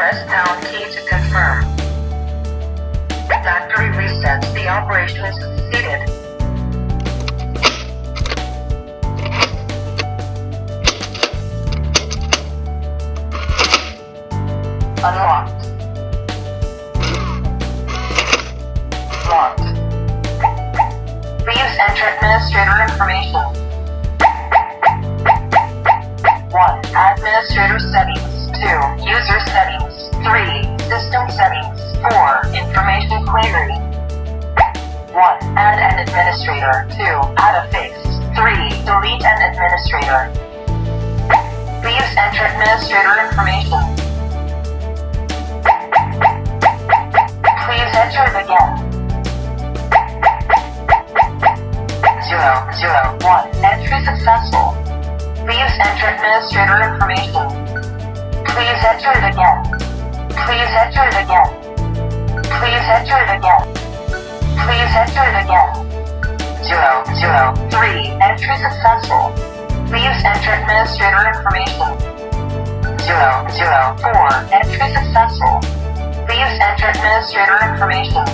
Press pound key to confirm. Factory resets. The operation is succeeded. Unlocked. Locked. Please enter administrator information. 1. Administrator settings. 2. User settings. 3. System settings. 4. Information query. 1. Add an administrator. 2. Add a face. 3. Delete an administrator. Please enter administrator information. Please enter it again. 001. Entry successful. Please enter administrator information. Please enter it again. Please enter it again. Please enter it again. Please enter it again. 003. Entry successful. Please enter administrator information. 004. Entry successful. Please enter administrator information.